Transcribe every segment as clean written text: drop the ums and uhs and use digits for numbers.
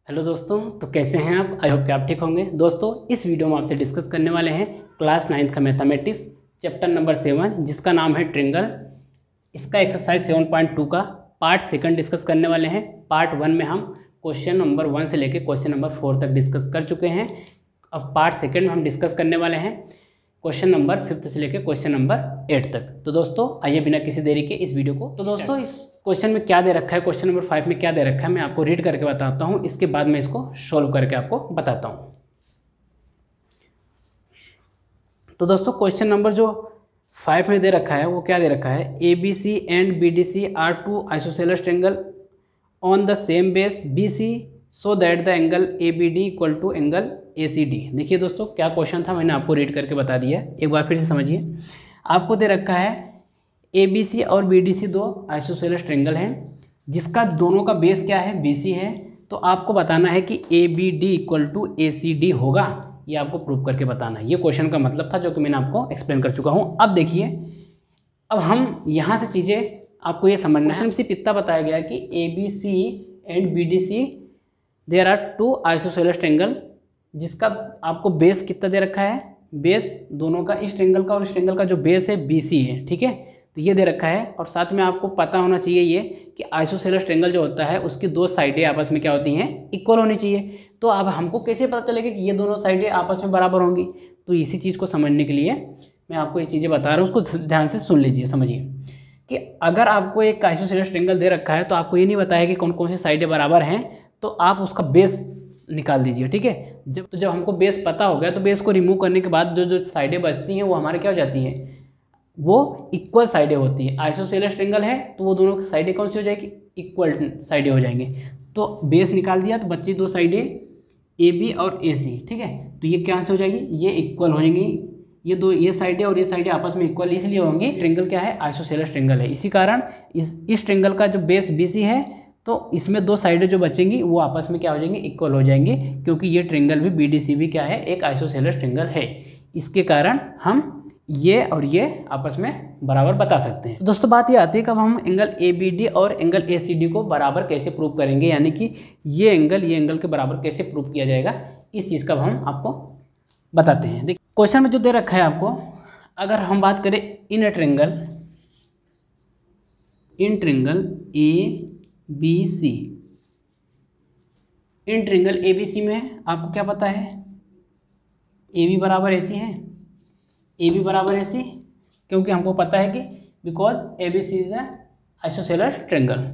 Hello दोस्तों, तो कैसे हैं आप? आई होप कि आप ठीक होंगे। दोस्तों, इस वीडियो में आपसे डिस्कस करने वाले हैं क्लास 9th का मैथमेटिक्स चैप्टर नंबर 7, जिसका नाम है ट्रिंगल। इसका एक्सरसाइज 7.2 का पार्ट सेकंड डिस्कस करने वाले हैं। पार्ट 1 में हम क्वेश्चन नंबर 1 से लेकर क्वेश्चन नंबर 4 तक डिस्कस कर चुके हैं। अब पार्ट सेकंड में हम डिस्कस करने वाले हैं क्वेश्चन नंबर 5 से लेकर क्वेश्चन नंबर 8 तक। तो दोस्तों, आइए बिना किसी देरी के इस वीडियो को, तो दोस्तों इस क्वेश्चन में क्या दे रखा है, क्वेश्चन नंबर 5 में क्या दे रखा है, मैं आपको रीड करके बताता हूँ। इसके बाद मैं इसको सोल्व करके आपको बताता हूँ। तो दोस्तों, क्वेश्चन नंबर जो 5 में दे रखा है वो क्या दे रखा है, ABC and BDC are two isosceles triangle on the same base BC so that the angle ABD equal to angle ACD। देखिए दोस्तों, क्या क्वेश्चन था, मैंने आपको रीड करके बता दिया। एक बार फिर से समझिए। आपको दे रखा है ABC और BDC दो आइसोसेलेस ट्रायंगल हैं, जिसका दोनों का बेस क्या है, BC है। तो आपको बताना है कि ABD इक्वल टू ACD होगा, ये आपको प्रूव करके बताना है। ये क्वेश्चन का मतलब था, जो कि मैंने आपको एक्सप्लेन कर चुका हूँ। अब देखिए, अब हम यहाँ से चीज़ें आपको ये समझना है। सिर्फ इतना बताया गया है कि ABC and BDC there are two isosceles triangle, जिसका आपको बेस कितना दे रखा है, बेस दोनों का, इस ट्रायंगल का और इस ट्रायंगल का जो बेस है BC है, ठीक है। तो ये दे रखा है, और साथ में आपको पता होना चाहिए ये कि आइसोसेलेस ट्रायंगल जो होता है उसकी दो साइडें आपस में क्या होती हैं, इक्वल होनी चाहिए। तो अब हमको कैसे पता चलेगा कि ये दोनों साइडें आपस में बराबर होंगी? तो इसी चीज़ को समझने के लिए मैं आपको ये चीज़ें बता रहा हूँ, उसको ध्यान से सुन लीजिए, समझिए कि अगर आपको एक आइसोसेलेस ट्रायंगल दे रखा है तो आपको ये नहीं बताया कि कौन कौन सी साइडें बराबर हैं, तो आप उसका बेस निकाल दीजिए, ठीक है। जब हमको बेस पता हो गया तो बेस को रिमूव करने के बाद जो जो साइडें बचती हैं वो हमारे क्या हो जाती हैं, वो इक्वल साइडें होती है। आइसोसेलेस ट्रायंगल है तो वो दोनों साइडें कौन सी हो जाएगी, इक्वल साइडें हो जाएंगी। तो बेस निकाल दिया तो बच्ची दो साइडें AB और AC, ठीक है। तो ये क्या से हो जाएगी, ये इक्वल हो जाएंगी। ये साइडें और ये साइडें आपस में इक्वल इसलिए होंगी, ट्रायंगल क्या है, आइसोसेलेस ट्रायंगल है। इसी कारण इस ट्रायंगल का जो बेस BC है, तो इसमें दो साइडें जो बचेंगी वो आपस में क्या हो जाएंगी, इक्वल हो जाएंगी, क्योंकि ये ट्रायंगल भी BDC भी क्या है, एक आइसोसेलेस ट्रायंगल है। इसके कारण हम ये और ये आपस में बराबर बता सकते हैं। तो दोस्तों, बात ये आती है कि अब हम एंगल ABD और एंगल ACD को बराबर कैसे प्रूव करेंगे, यानी कि ये एंगल के बराबर कैसे प्रूव किया जाएगा, इस चीज़ का हम आपको बताते हैं। देखिए, क्वेश्चन में जो दे रखा है आपको, अगर हम बात करें in triangle ABC, in triangle ABC में आपको क्या पता है, AB बराबर AC है, AB बराबर AC, क्योंकि हमको पता है कि because ABC is A isosceles triangle.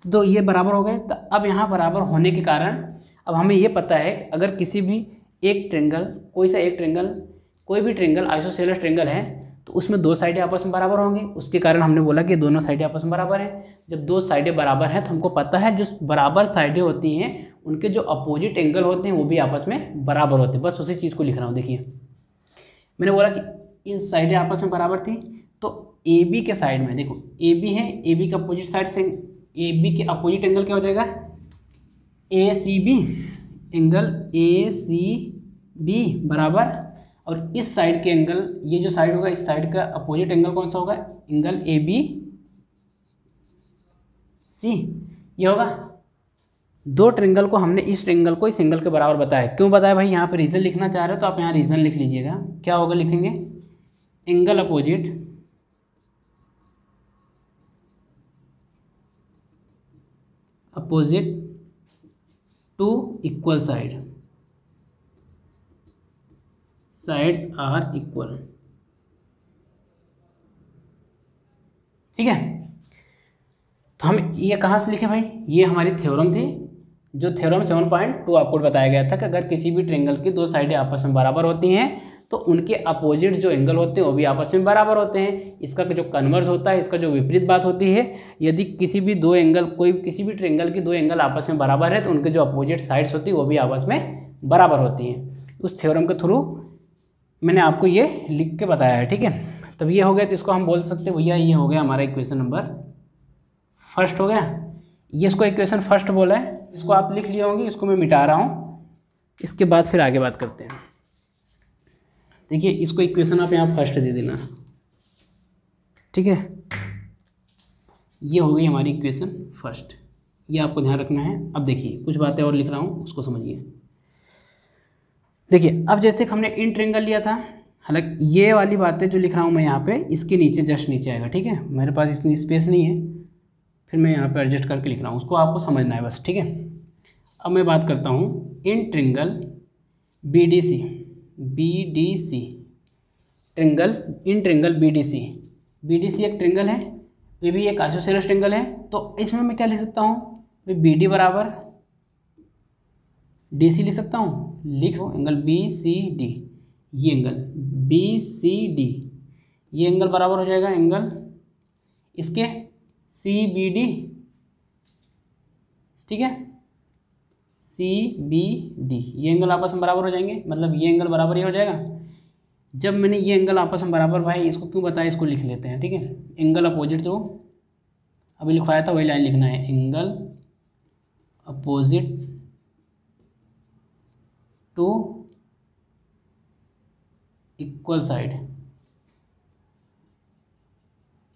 तो ये बराबर हो गए। तो अब यहाँ बराबर होने के कारण अब हमें ये पता है कि अगर किसी भी एक ट्रायंगल, कोई भी ट्रायंगल आइसोसेलेस ट्रायंगल है, तो उसमें दो साइडें आपस में बराबर होंगी। उसके कारण हमने बोला कि दोनों साइडें आपस में बराबर हैं। जब दो साइडें बराबर हैं तो हमको पता है जो बराबर साइडें होती हैं उनके जो अपोजिट एंगल होते हैं वो भी आपस में बराबर होते हैं। बस उसी चीज़ को लिख रहा हूँ। देखिए, मैंने बोला कि इन साइडें आपस में बराबर थी, तो AB के साइड में देखो, AB है, AB के अपोजिट साइड से AB के अपोजिट एंगल क्या हो जाएगा, ACB, एंगल ACB बराबर, और इस साइड के एंगल, ये जो साइड होगा इस साइड का अपोजिट एंगल कौन सा होगा, एंगल ABC, ये होगा। दो ट्रायंगल को हमने इस ट्रायंगल को इस एंगल के बराबर बताया। क्यों बताया भाई, यहाँ पे रीजन लिखना चाह रहे हो तो आप यहाँ रीजन लिख लीजिएगा। क्या होगा, लिखेंगे angle opposite to equal sides are equal, ठीक है। तो हम ये कहाँ से लिखे भाई, ये हमारी थ्योरम थी, जो थ्योरम 7.2 आपको बताया गया था कि अगर किसी भी ट्रायंगल की दो साइडें आपस में बराबर होती हैं तो उनके अपोजिट जो एंगल होते हैं वो भी आपस में बराबर होते हैं। इसका जो कन्वर्स होता है, इसका जो विपरीत बात होती है, यदि किसी भी ट्रायंगल की दो एंगल आपस में बराबर है तो उनके जो अपोजिट साइड्स होती है वो भी आपस में बराबर होती हैं। उस थ्योरम के थ्रू मैंने आपको ये लिख के बताया है, ठीक है। तब ये हो गया, तो इसको हम बोल सकते हैं भैया ये हो गया हमारा इक्वेशन नंबर फर्स्ट हो गया। ये इसको इक्वेशन फर्स्ट बोला है, इसको आप लिख लिए होंगे, इसको मैं मिटा रहा हूँ। इसके बाद फिर आगे बात करते हैं। देखिए, इसको इक्वेशन आप यहाँ फर्स्ट दे देना, ठीक है। ये हो गई हमारी इक्वेशन फर्स्ट। ये आपको ध्यान रखना है। अब देखिए कुछ बातें और लिख रहा हूँ, उसको समझिए। देखिए अब जैसे कि हमने इन ट्रेंगल लिया था, हालांकि ये वाली बातें जो लिख रहा हूँ मैं यहाँ पे, इसके नीचे जस्ट नीचे आएगा, ठीक है। मेरे पास इतनी स्पेस नहीं है, फिर मैं यहाँ पे एडजस्ट करके लिख रहा हूँ, उसको आपको समझना है बस, ठीक है। अब मैं बात करता हूँ in triangle BDC, BDC triangle, in triangle BDC, BDC एक ट्रेंगल है, ये भी एक आइसोसेलेस ट्रेंगल है। तो इसमें मैं क्या लिख सकता हूँ, BD बराबर DC लिख सकता हूँ, लिख एंगल BCD, ये एंगल BCD, ये एंगल बराबर हो जाएगा एंगल इसके CBD, ठीक है, CBD, ये एंगल आपस में बराबर हो जाएंगे, मतलब ये एंगल बराबर ही हो जाएगा। जब मैंने ये एंगल आपस में बराबर, भाई इसको क्यों बताया, इसको लिख लेते हैं, ठीक है। एंगल अपोजिट टू, अभी लिखवाया था वही लाइन लिखना है, angle opposite to equal side,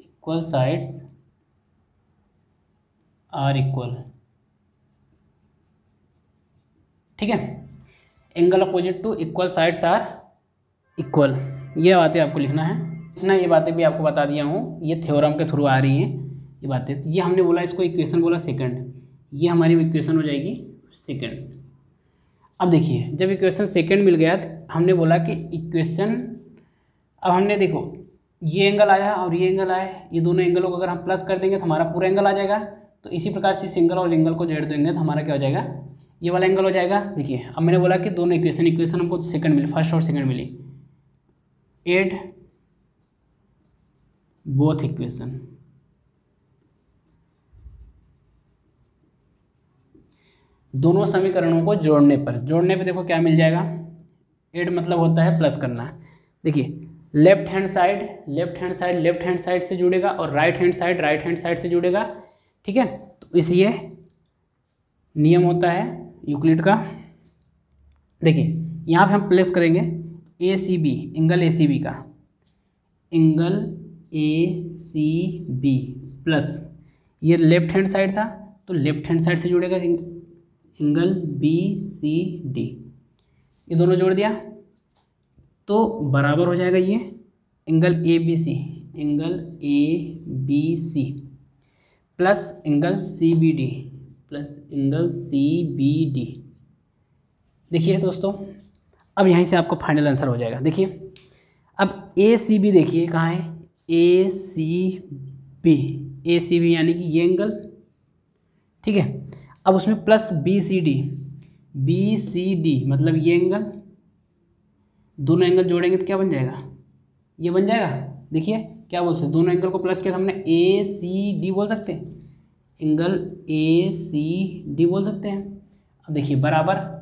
equal sides are equal, ठीक है। Angle opposite to equal sides are equal, ये बातें आपको लिखना है ना। ये बातें भी आपको बता दिया हूँ, ये थ्योरम के थ्रू आ रही हैं ये बातें। ये हमने बोला इसको इक्वेशन बोला सेकंड, ये हमारी इक्वेशन हो जाएगी सेकंड। अब देखिए जब इक्वेशन सेकंड मिल गया तो हमने बोला कि इक्वेशन, अब हमने देखो ये एंगल आया और ये एंगल आया, ये दोनों एंगलों को अगर हम प्लस कर देंगे तो हमारा पूरा एंगल आ जाएगा। तो इसी प्रकार से इस एंगल और एंगल को जोड़ देंगे तो हमारा क्या हो जाएगा, ये वाला एंगल हो जाएगा। देखिए अब मैंने बोला कि दोनों इक्वेशन हमको सेकंड मिली, फर्स्ट और सेकंड मिली, एड बोथ इक्वेशन, दोनों समीकरणों को जोड़ने पे देखो क्या मिल जाएगा, एड मतलब होता है प्लस करना। देखिए लेफ्ट हैंड साइड से जुड़ेगा और राइट हैंड साइड से जुड़ेगा, ठीक है। तो इसलिए नियम होता है यूक्लिड का। देखिए यहाँ पे हम प्लेस करेंगे ACB, एंगल ACB का, एंगल ACB प्लस ये लेफ्ट हैंड साइड था तो लेफ्ट हैंड साइड से जुड़ेगा एंगल BCD, ये दोनों जोड़ दिया तो बराबर हो जाएगा ये angle ABC, angle ABC plus angle CBD, plus angle CBD। देखिए दोस्तों अब यहीं से आपको फाइनल आंसर हो जाएगा। देखिए अब ACB देखिए कहाँ है, ACB यानी कि ये एंगल, ठीक है। अब उसमें प्लस BCD मतलब ये एंगल, दोनों एंगल जोड़ेंगे तो क्या बन जाएगा, ये बन जाएगा। देखिए क्या बोल सकते, दोनों एंगल को प्लस किया हमने ACD बोल सकते हैं, एंगल ACD बोल सकते हैं। अब देखिए बराबर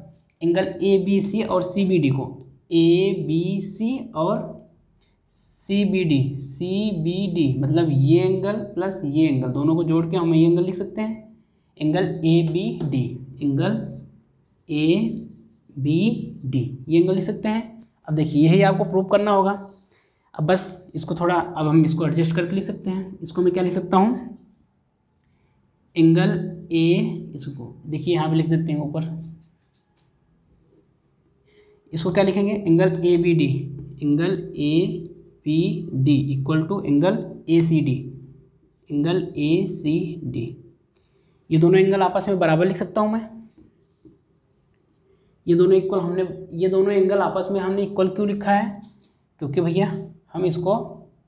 एंगल ABC और CBD को, ABC और CBD मतलब ये एंगल प्लस ये एंगल, दोनों को जोड़ के हम ये एंगल लिख सकते हैं, एंगल ABD, एंगल ABD, ये एंगल लिख सकते हैं। अब देखिए यही आपको प्रूव करना होगा। अब बस इसको थोड़ा, अब हम इसको एडजस्ट करके लिख सकते हैं। इसको मैं क्या लिख सकता हूँ, एंगल इसको देखिए यहाँ पे लिख देते हैं ऊपर, इसको क्या लिखेंगे, angle ABD, angle ABD equal to angle ACD, angle ACD। ये दोनों एंगल आपस में बराबर लिख सकता हूँ मैं, ये दोनों एंगल आपस में हमने इक्वल क्यों लिखा है, क्योंकि भैया हम इसको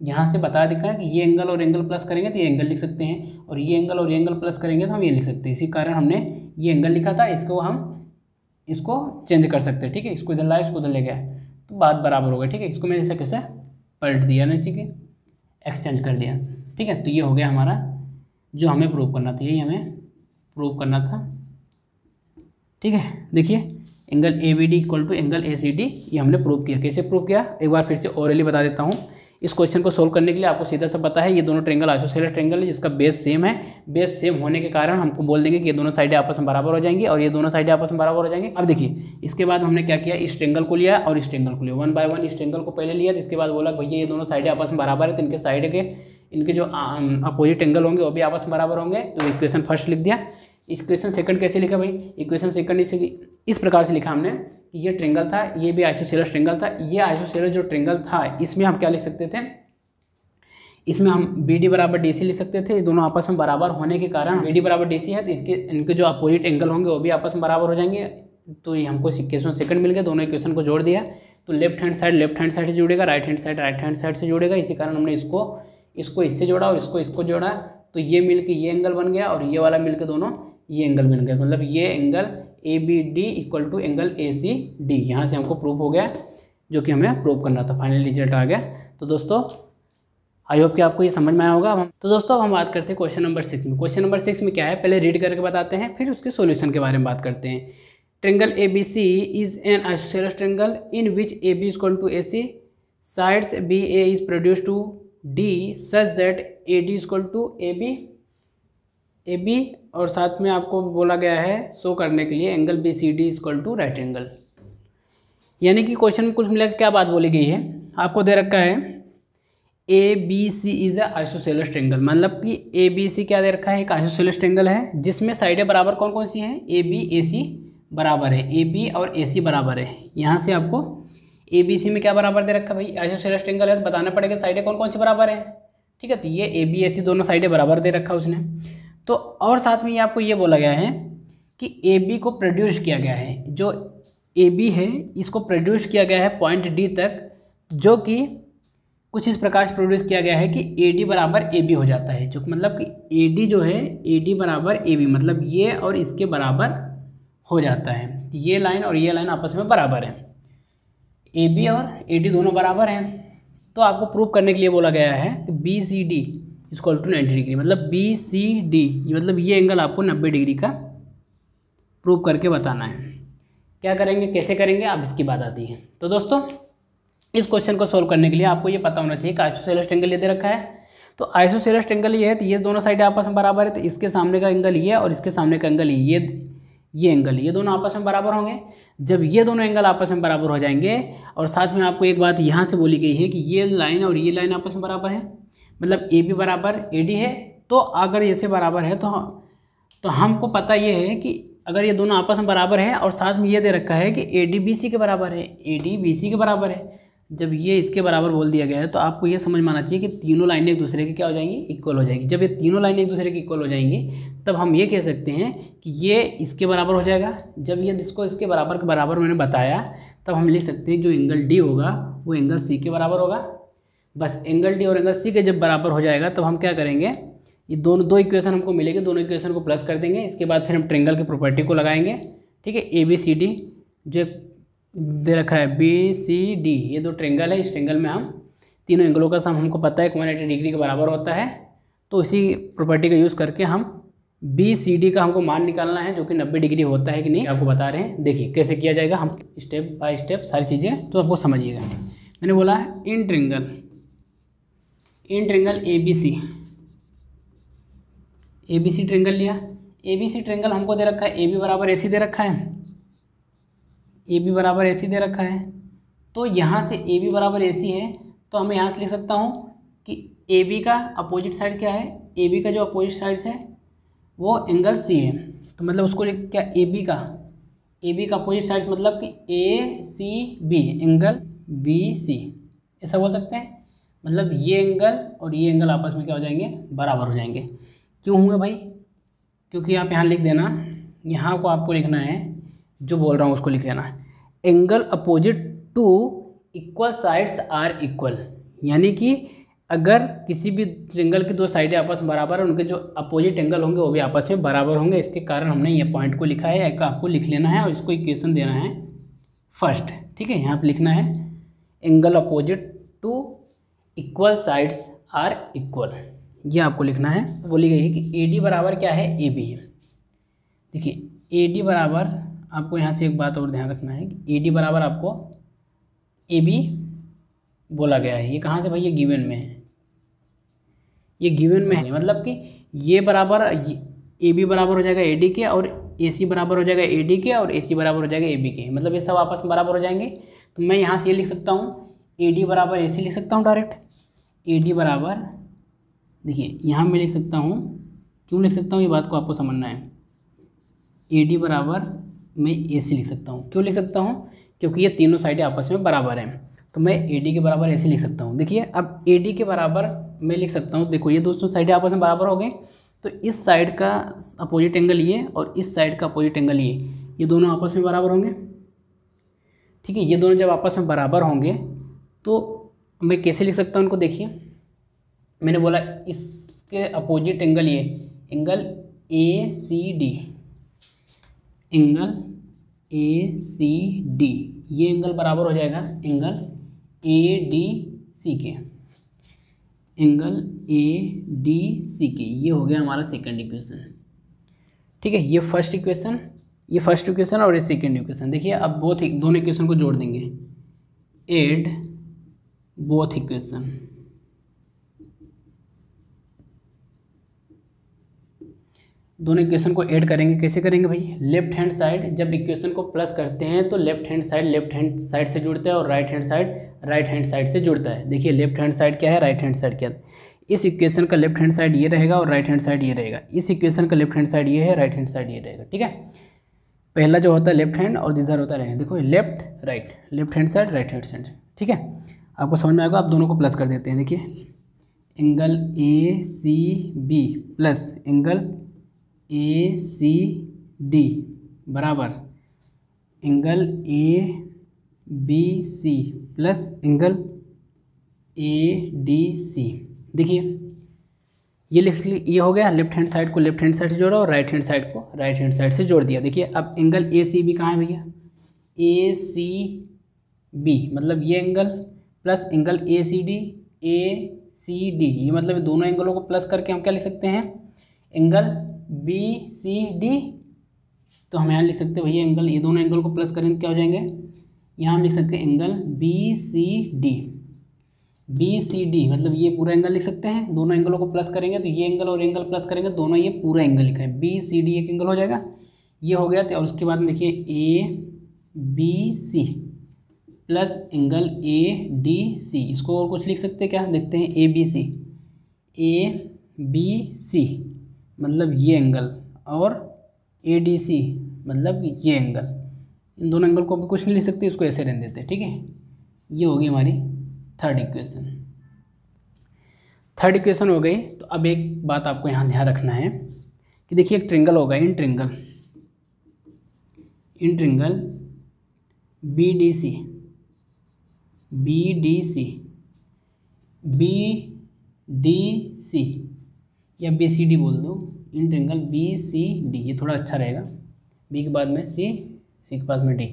यहाँ से बता दिखा है कि ये एंगल और एंगल प्लस करेंगे तो ये एंगल लिख सकते हैं, और ये एंगल और ये एंगल प्लस करेंगे तो हम ये लिख सकते हैं। इसी कारण हमने ये एंगल लिखा था, इसको हम इसको चेंज कर सकते हैं, ठीक है। इसको इधर लाया, इसको उधर ले गया तो बात बराबर हो गई, ठीक है। इसको मैंने ऐसे कैसे पलट दिया ना, ठीक है, एक्सचेंज कर दिया, ठीक है। तो ये हो गया हमारा जो हमें प्रूव करना था, यही हमें प्रूव करना था, ठीक है। देखिए angle ABD equal to angle ACD, ये हमने प्रूव किया। कैसे प्रूव किया एक बार फिर से ओरली बता देता हूँ। इस क्वेश्चन को सोल्व करने के लिए आपको सीधा सा पता है ये दोनों ट्रेंगल आइसोसेलेस ट्रेंगल है जिसका बेस सेम है। बेस सेम होने के कारण हमको बोल देंगे कि ये दोनों साइडें आपस में बराबर हो जाएंगी और ये दोनों साइडें आपस में बराबर हो जाएंगी। अब देखिए इसके बाद हमने क्या किया, इस ट्रेंगल को लिया और इस ट्रेंगल को लिया, 1 बाय 1 इस ट्रेंगल को पहले लिया, जिसके बाद बोला भैया ये दोनों साइडें आपस में बराबर है तो इनके जो अपोजिट एंगल होंगे वो भी आपस में बराबर होंगे, तो इक्वेशन फर्स्ट लिख दिया। इक्वेशन सेकंड कैसे लिखा भाई, इक्वेशन सेकंड इस प्रकार से लिखा हमने कि ये ट्रेंगल था, ये भी आइसोसेलेस ट्रेंगल था। ये आइसोसेलेस जो ट्रेंगल था इसमें हम क्या लिख सकते थे, इसमें हम बी डी बराबर डी सी लिख सकते थे। दोनों आपस में बराबर होने के कारण बी डी बराबर डी सी है, तो इनके जो अपोजिट एंगल होंगे वो भी आपस में बराबर हो जाएंगे। तो ये हमको इक्वेशन सेकंड मिल गया, दोनों इक्वेशन को जोड़ दिया तो लेफ्ट हैंड साइड से जुड़ेगा, राइट हैंड साइड से जुड़ेगा। इसी कारण हमने इसको इससे जोड़ा और इसको जोड़ा, तो ये मिल के ये एंगल बन गया और ये वाला मिल के दोनों ये एंगल बन गया। मतलब ये angle A B D equal to angle A C D. यहाँ से हमको प्रूफ हो गया जो कि हमें प्रूव करना था, फाइनल रिजल्ट आ गया। तो दोस्तों आई होप कि आपको ये समझ में आया होगा। तो दोस्तों अब हम बात करते हैं क्वेश्चन नंबर 6 में। क्वेश्चन नंबर 6 में क्या है, पहले रीड करके बताते हैं, फिर उसके सॉल्यूशन के बारे में बात करते हैं। Triangle A B C is an isosceles triangle in which A B equal to A C, sides B A is produce to D such that A D equal to A B और साथ में आपको बोला गया है show करने के लिए angle B C D equal to right angle. यानी कि क्वेश्चन में कुछ मिलाकर क्या बात बोली गई है, आपको दे रखा है A B C is a isosceles triangle. मतलब कि ए बी सी क्या दे रखा है, एक आइसोसेलेस ट्रेंगल है जिसमें साइडें बराबर कौन कौन सी हैं, ए बी ए सी बराबर है, ए बी और ए सी बराबर है। यहाँ से आपको ए बी सी में क्या बराबर दे रखा है भाई, आइसोसेलेस ट्रेंगल है तो बताना पड़ेगा साइडें कौन कौन सी बराबर है। ठीक है, तो ये ए बी ए सी दोनों साइडें बराबर दे रखा है उसने। तो और साथ में ये आपको ये बोला गया है कि ए बी को प्रोड्यूस किया गया है, जो ए बी है इसको प्रोड्यूस किया गया है पॉइंट डी तक, जो कि कुछ इस प्रकार से प्रोड्यूस किया गया है कि ए डी बराबर ए बी हो जाता है। जो मतलब कि ए डी जो है ए डी बराबर ए बी, मतलब ये और इसके बराबर हो जाता है। ये लाइन और ये लाइन आपस में बराबर है, ए बी और ए डी दोनों बराबर हैं। तो आपको प्रूव करने के लिए बोला गया है कि B C D equal to 90 degree, मतलब बी सी डी मतलब ये एंगल आपको 90 डिग्री का प्रूव करके बताना है। क्या करेंगे, कैसे करेंगे, अब इसकी बात आती है। तो दोस्तों इस क्वेश्चन को सोल्व करने के लिए आपको ये पता होना चाहिए कि आइसोसेलेस ट्रेंगल ये दे रखा है। तो आइसोसेलेस ट्रेंगल ये है, तो ये दोनों साइड आपस में बराबर है, तो इसके सामने का एंगल ये और इसके सामने का एंगल ये एंगल, ये दोनों आपस में बराबर होंगे। जब ये दोनों एंगल आपस में बराबर हो जाएंगे, और साथ में आपको एक बात यहाँ से बोली गई है कि ये लाइन और ये लाइन आपस में बराबर है, मतलब ए बी बराबर ए डी है। तो अगर ऐसे बराबर है तो हमको पता ये है कि अगर ये दोनों आपस में बराबर है और साथ में ये दे रखा है कि ए डी बी सी के बराबर है, ए डी बी सी के बराबर है। जब ये इसके बराबर बोल दिया गया है तो आपको ये समझ में आना चाहिए कि तीनों लाइनें एक दूसरे के क्या हो जाएंगी, इक्वल हो जाएगी। जब ये तीनों लाइनें एक दूसरे की इक्वल हो जाएंगी तब हम ये कह सकते हैं कि ये इसके बराबर हो जाएगा। जब ये इसको इसके बराबर के बराबर मैंने बताया तब हम लिख सकते हैं जो एंगल डी होगा वो एंगल सी के बराबर होगा। बस एंगल डी और एंगल सी के जब बराबर हो जाएगा तब हम क्या करेंगे, ये दो इक्वेशन हमको मिलेगी, दोनों इक्वेशन को प्लस कर देंगे। इसके बाद फिर हम ट्रेंगल की प्रॉपर्टी को लगाएंगे। ठीक है, ए बी सी डी जो दे रखा है बी सी डी, ये दो ट्रेंगल है। इस ट्रेंगल में हम तीनों एंगलों का सम हमको पता है 180 डिग्री के बराबर होता है। तो इसी प्रॉपर्टी का यूज़ करके हम बी सी डी का हमको मान निकालना है जो कि 90 डिग्री होता है कि नहीं, आपको बता रहे हैं। देखिए कैसे किया जाएगा, हम स्टेप बाय स्टेप सारी चीज़ें तो आपको समझिएगा। मैंने बोला है in triangle A B C triangle लिया। ए बी सी ट्रेंगल हमको दे रखा है ए बी बराबर ए सी दे रखा है, ए बी बराबर ए सी दे रखा है। तो यहाँ से ए बी बराबर ए सी है तो हमें यहाँ से लिख सकता हूँ कि ए बी का अपोजिट साइड क्या है, ए बी का जो अपोजिट साइड है वो एंगल सी है। तो मतलब उसको क्या ए बी का अपोजिट साइड मतलब कि A C B angle B C, ऐसा बोल सकते हैं। मतलब ये एंगल और ये एंगल आपस में क्या हो जाएंगे, बराबर हो जाएंगे। क्यों हुए भाई, क्योंकि आप यहाँ लिख देना, यहाँ को आपको लिखना है, जो बोल रहा हूँ उसको लिख लेना, angle opposite to equal sides are equal. यानी कि अगर किसी भी ट्रेंगल की दो साइडें आपस में बराबर है, उनके जो अपोजिट एंगल होंगे वो भी आपस में बराबर होंगे। इसके कारण हमने ये पॉइंट को लिखा है, आपको लिख लेना है और इसको इक्वेशन देना है फर्स्ट। ठीक है, यहाँ पे लिखना है angle opposite to equal sides are equal, ये आपको लिखना है। बोली गई है कि ए डी बराबर क्या है, ए बी है। देखिए ए डी बराबर, आपको यहाँ से एक बात और ध्यान रखना है कि ए डी बराबर आपको ए बी बोला गया है। ये कहाँ से भाई, ये गिवन में है, ये गिवन में है। मतलब कि ये बराबर ए बी बराबर हो जाएगा ए डी के, और ए सी बराबर हो जाएगा ए डी के, और ए सी बराबर हो जाएगा ए बी के। मतलब ये सब आपस में बराबर हो जाएंगे। तो मैं यहाँ से ये लिख सकता हूँ ए डी बराबर ए सी लिख सकता हूँ डायरेक्ट। ए डी बराबर, देखिए यहाँ मैं लिख सकता हूँ, क्यों लिख सकता हूँ ये बात को आपको समझना है। AD बराबर मैं AC लिख सकता हूँ। क्यों लिख सकता हूँ? क्योंकि ये तीनों साइडें आपस में बराबर हैं, तो मैं AD के बराबर AC लिख सकता हूँ। देखिए अब AD के बराबर मैं लिख सकता हूँ, देखो ये दोस्तों साइडें आपस में बराबर हो गई, तो इस साइड का अपोजिट एंगल ये और इस साइड का अपोजिट एंगल ये दोनों आपस में बराबर होंगे। ठीक है, ये दोनों जब आपस में बराबर होंगे तो मैं कैसे लिख सकता हूँ उनको? देखिए मैंने बोला इसके अपोजिट एंगल ये एंगल ACD, एंगल ACD ये एंगल बराबर हो जाएगा एंगल ADC के, एंगल ADC के। ये हो गया हमारा सेकंड इक्वेशन। ठीक है, ये फर्स्ट इक्वेशन, ये फर्स्ट इक्वेशन और ये सेकंड इक्वेशन। देखिए अब दोनों इक्वेशन को जोड़ देंगे, एड बोथ इक्वेशन, दोनों इक्वेशन को ऐड करेंगे। कैसे करेंगे भाई? लेफ्ट हैंड साइड जब इक्वेशन को प्लस करते हैं तो लेफ्ट हैंड साइड से जुड़ता है और राइट हैंड साइड से जुड़ता है। देखिए लेफ्ट हैंड साइड क्या है, राइट हैंड साइड क्या है। इस इक्वेशन का लेफ्ट हैंड साइड ये रहेगा और राइट हैंड साइड ये रहेगा। इस इक्वेशन का लेफ्ट हैंड साइड ये है, राइट हैंड साइड ये रहेगा। ठीक है, पहला जो होता है लेफ्ट हैंड और दूसरा होता है, देखो left right, left hand side right hand side. ठीक है, आपको समझ में आएगा। आप दोनों को प्लस कर देते हैं। देखिए angle ACB plus angle ACD बराबर angle ABC plus angle ADC। देखिए ये हो गया, लेफ्ट हैंड साइड को लेफ्ट हैंड साइड से जोड़ा और राइट हैंड साइड को राइट हैंड साइड से जोड़ दिया। देखिए अब एंगल ACB कहाँ है भैया? ACB मतलब ये एंगल प्लस एंगल ACD ये मतलब दोनों एंगलों को प्लस करके हम क्या लिख सकते हैं? Angle BCD। तो हम यहाँ लिख सकते हैं भैया एंगल, ये दोनों एंगल को प्लस करेंगे क्या हो जाएंगे? यहाँ हम लिख सकते हैं एंगल BCD मतलब ये पूरा एंगल लिख सकते हैं। दोनों एंगलों को प्लस करेंगे तो ये एंगल और एंगल प्लस करेंगे, दोनों ये पूरा एंगल लिखा है। BCD एक एंगल हो जाएगा, ये हो गया। और उसके बाद में देखिए ABC प्लस एंगल ADC, इसको और कुछ लिख सकते हैं क्या? देखते हैं ABC मतलब ये एंगल और ADC मतलब ये एंगल। इन दोनों एंगल को भी कुछ नहीं लिख सकते, इसको ऐसे रहने देते हैं। ठीक है, ये होगी हमारी थर्ड इक्वेशन। थर्ड इक्वेशन हो गई। तो अब एक बात आपको यहाँ ध्यान रखना है कि देखिए एक ट्रिंगल होगा, इन ट्रिंगल BDC या BCD बोल दो, इन ट्रिंगल BCD, ये थोड़ा अच्छा रहेगा। B के बाद में C के बाद में D,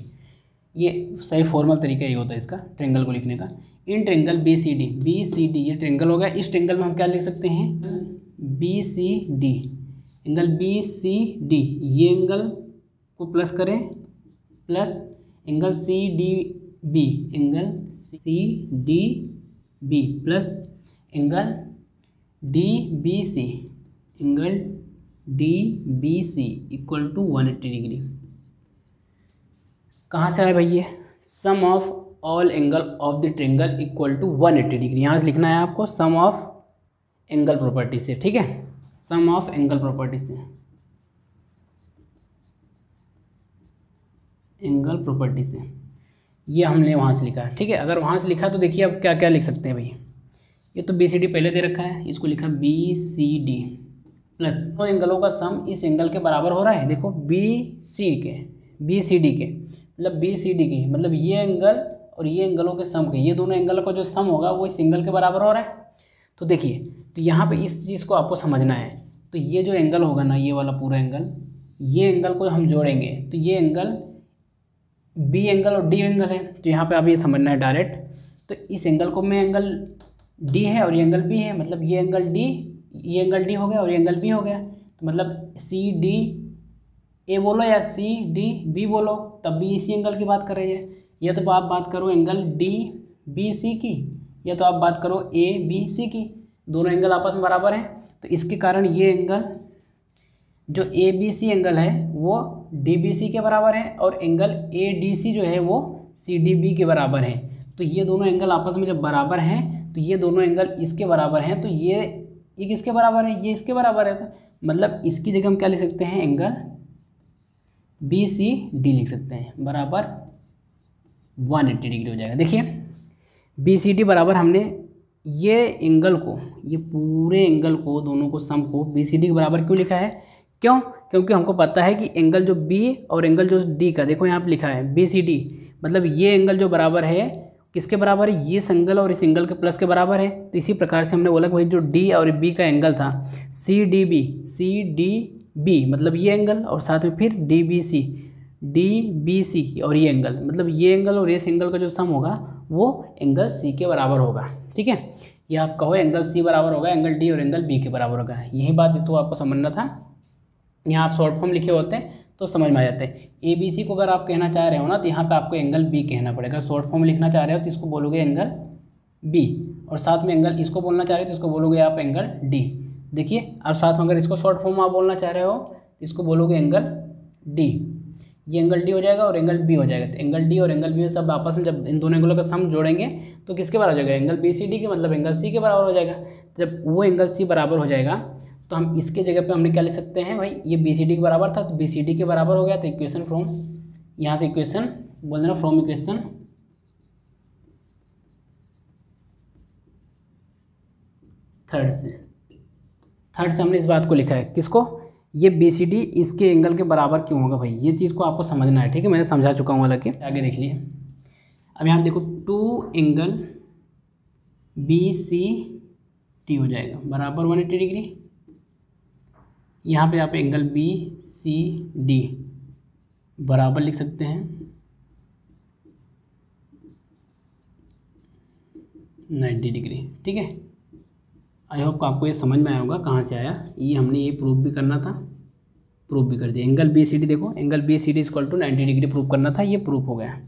ये सही फॉर्मल तरीका ये होता है इसका ट्रिंगल को लिखने का। इन ट्रिंगल BCD ये ट्रिंगल होगा। इस ट्रिंगल में हम क्या लिख सकते हैं? BCD, एंगल BCD ये एंगल को प्लस करें plus angle CDB, angle CDB plus angle DBC, angle DBC equal to 180 degree. कहाँ से आया भाई? ये sum of all angle of the triangle equal to 180 degree. यहाँ से लिखना है आपको सम ऑफ एंगल प्रॉपर्टी से। ठीक है, सम ऑफ एंगल प्रॉपर्टी से, एंगल प्रॉपर्टी से ये हमने वहाँ से लिखा है। ठीक है, अगर वहाँ से लिखा तो देखिए अब क्या क्या लिख सकते हैं भाई? ये तो BCD पहले दे रखा है, इसको लिखा BCD प्लस दो एंगलों का सम इस एंगल के बराबर हो रहा है। देखो BCD के मतलब BCD के मतलब ये एंगल और ये एंगलों के सम के, ये दोनों एंगल का जो सम होगा वो इस एंगल के बराबर हो रहा है। तो देखिए तो यहाँ पे इस चीज़ को आपको समझना है। तो ये जो एंगल होगा ना, ये वाला पूरा एंगल, ये एंगल को हम जोड़ेंगे तो ये एंगल B एंगल और D एंगल है। तो यहाँ पे आप ये समझना है डायरेक्ट। तो इस एंगल को में एंगल D है और ये एंगल B है, मतलब ये एंगल D हो गया और ये एंगल B हो गया। तो मतलब CDA बोलो या CDB बोलो, तब भी इसी एंगल की बात कर रही है। या तो आप बात करो एंगल DBC की, या तो आप बात करो ABC की, दोनों एंगल आपस में बराबर हैं। तो इसके कारण ये एंगल जो ABC एंगल है वो DBC के बराबर है और एंगल ADC जो है वो CDB के बराबर है। तो ये दोनों एंगल आपस में जब बराबर हैं तो ये दोनों एंगल इसके बराबर हैं। तो ये किसके बराबर है? ये इसके बराबर है। तो मतलब इसकी जगह हम क्या लिख सकते हैं? एंगल BCD लिख सकते हैं, बराबर 180 डिग्री हो जाएगा। देखिए BCD बराबर हमने ये एंगल को, ये पूरे एंगल को, दोनों को सम को BCD के बराबर क्यों लिखा है? क्यों? क्योंकि हमको पता है कि एंगल जो B और एंगल जो D का, देखो यहाँ पे लिखा है BCD, मतलब ये एंगल जो बराबर है किसके बराबर है? ये एंगल और इस एंगल के प्लस के बराबर है। तो इसी प्रकार से हमने बोला कि भाई जो D और B का एंगल था CDB मतलब ये एंगल, और साथ में फिर DBC और ये एंगल, मतलब ये एंगल और इस एंगल का जो सम होगा वो एंगल C के बराबर होगा। ठीक है, ये आप कहो एंगल C बराबर होगा एंगल D और एंगल B के बराबर होगा। यही बात इसको आपको समझना था। यहाँ आप शॉर्ट फॉर्म लिखे होते हैं तो समझ में आ जाते हैं। ABC को अगर आप कहना चाह रहे हो ना तो यहाँ पे आपको एंगल B कहना पड़ेगा। शॉर्ट फॉर्म लिखना चाह रहे हो तो इसको बोलोगे एंगल B, और साथ में एंगल इसको बोलना चाह रहे हो तो इसको बोलोगे आप एंगल D। देखिए, और साथ में अगर इसको शॉर्ट फॉर्म आप बोलना चाह रहे हो तो इसको बोलोगे एंगल D। ये एंगल D हो जाएगा और एंगल B हो जाएगा। तो एंगल D और एंगल B सब आपस में जब इन दोनों एंगलों का सम जोड़ेंगे तो किसके बराबर हो जाएगा? एंगल BCD के, मतलब एंगल C के बराबर हो जाएगा। जब वो एंगल C बराबर हो जाएगा तो हम इसके जगह पे हमने क्या लिख सकते हैं? भाई ये BCD के बराबर था तो BCD के बराबर हो गया। तो इक्वेशन फ्रॉम, यहाँ से इक्वेशन बोल देना, फ्रॉम इक्वेशन थर्ड से हमने इस बात को लिखा है। किसको? ये BCD इसके एंगल के बराबर क्यों होगा भाई, ये चीज़ को आपको समझना है। ठीक है, मैंने समझा चुका हूँ, हालांकि आगे देख लिए। अब यहाँ देखो 2 एंगल BCD हो जाएगा बराबर 180 डिग्री। यहाँ पे आप एंगल BCD बराबर लिख सकते हैं 90 डिग्री। ठीक है, आई होप आपको ये समझ में आया होगा कहाँ से आया। ये हमने ये प्रूव भी करना था, प्रूव भी कर दिया। एंगल BCD देखो, angle BCD equal to 90 degree prove करना था, ये प्रूव हो गया।